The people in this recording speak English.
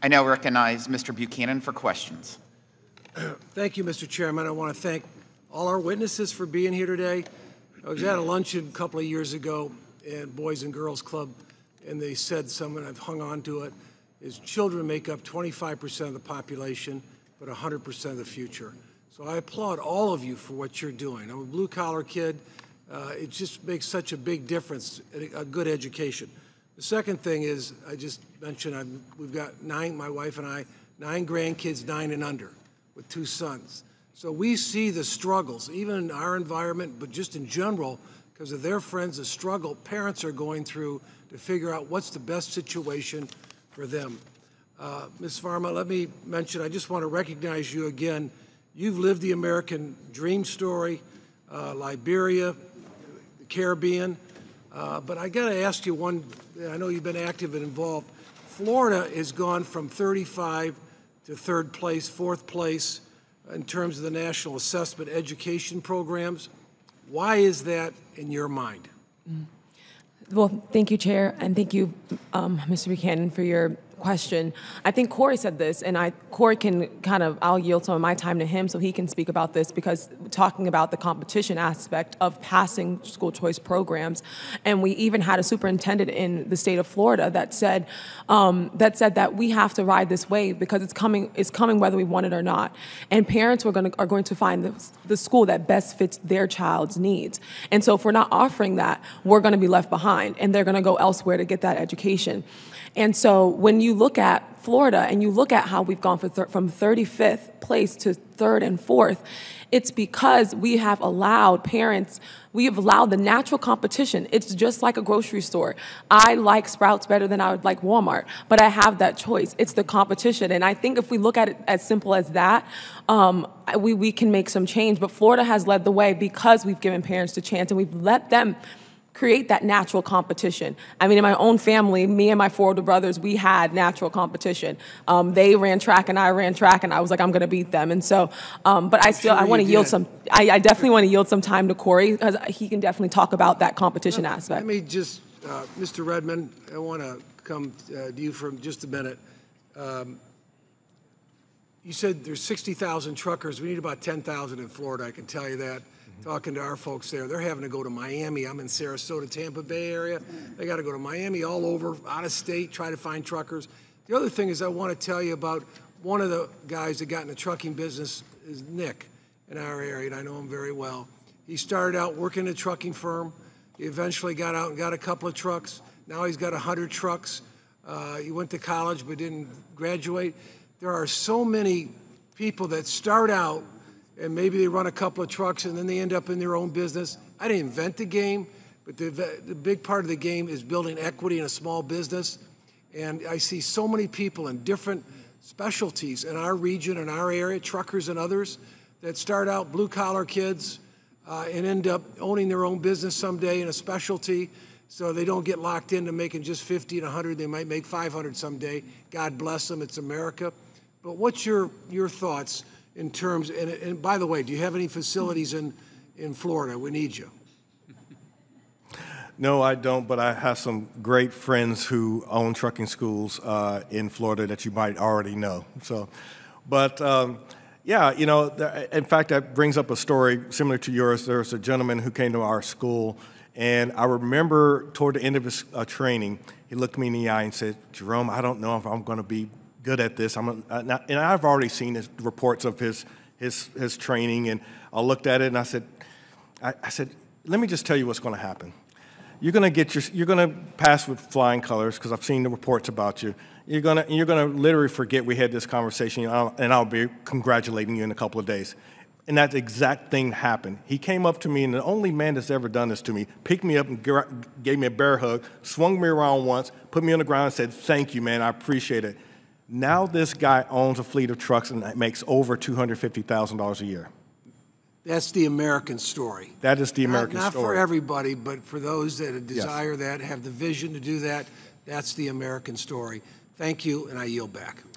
I now recognize Mr. Buchanan for questions. Thank you, Mr. Chairman. I want to thank all our witnesses for being here today. I was at a luncheon a couple of years ago at Boys and Girls Club, and they said something, I've hung on to it, is children make up 25% of the population, but 100% of the future. So I applaud all of you for what you're doing. I'm a blue-collar kid. It just makes such a big difference, a good education. The second thing is, I just mentioned, we've got my wife and I, 9 grandkids, 9 and under, with 2 sons. So we see the struggles, even in our environment, but just in general, because of their friends, the struggle parents are going through to figure out what's the best situation for them. Ms. Varma, let me mention, I just want to recognize you again. You've lived the American dream story, Liberia, the Caribbean, but I got to ask you one, I know you've been active and involved. Florida has gone from 35 to 3rd place, 4th place in terms of the National Assessment Education programs. Why is that in your mind? Well, thank you, Chair, and thank you, Mr. Buchanan, for your question. I think Corey said this, and Corey can I'll yield some of my time to him so he can speak about this, because talking about the competition aspect of passing school choice programs, and we even had a superintendent in the state of Florida that said that we have to ride this wave because it's coming whether we want it or not, and parents are going to find the school that best fits their child's needs. And so if we're not offering that, we're going to be left behind, and they're going to go elsewhere to get that education. And so when you look at Florida and you look at how we've gone from 35th place to 3rd and 4th, it's because we have allowed the natural competition. It's just like a grocery store. I like Sprouts better than I would like Walmart, but I have that choice. It's the competition. And I think if we look at it as simple as that, we can make some change. But Florida has led the way because we've given parents the chance and we've let them create that natural competition. I mean, in my own family, me and my 4 older brothers, we had natural competition. They ran track and I ran track, and I was like, I'm going to beat them. And so, but I want to yield some. I definitely want to yield some time to Corey because he can definitely talk about that competition aspect. Let me just, Mr. Redmond, I want to come to you for just a minute. You said there's 60,000 truckers. We need about 10,000 in Florida. I can tell you that. Talking to our folks there, they're having to go to Miami. I'm in Sarasota, Tampa Bay area. They got to go to Miami, all over, out of state, try to find truckers. The other thing is I want to tell you about one of the guys that got in the trucking business is Nick in our area, and I know him very well. He started out working at a trucking firm. He eventually got out and got a couple of trucks. Now he's got 100 trucks. He went to college but didn't graduate. There are so many people that start out and maybe they run a couple of trucks and then they end up in their own business. I didn't invent the game, but the big part of the game is building equity in a small business. And I see so many people in different specialties in our region, in our area, truckers and others, that start out blue-collar kids and end up owning their own business someday in a specialty, so they don't get locked into making just 50 and 100. They might make 500 someday. God bless them. It's America. But what's your thoughts in terms, and by the way, do you have any facilities in Florida? We need you. No, I don't, but I have some great friends who own trucking schools in Florida that you might already know. So, but yeah, you know, in fact, that brings up a story similar to yours. There was a gentleman who came to our school, and I remember toward the end of his training, he looked me in the eye and said, "Jerome, I don't know if I'm going to be good at this." And I've already seen his reports of his training, and I looked at it and I said, "Let me just tell you what's going to happen. You're going to pass with flying colors because I've seen the reports about you. You're going to literally forget we had this conversation, and I'll be congratulating you in a couple of days." And that exact thing happened. He came up to me, and the only man that's ever done this to me, picked me up and gave me a bear hug, swung me around once, put me on the ground and said, "Thank you, man, I appreciate it." Now this guy owns a fleet of trucks and makes over $250,000 a year. That's the American story. That is the American story. Not for everybody, but for those that desire that, have the vision to do that, that's the American story. Thank you, and I yield back.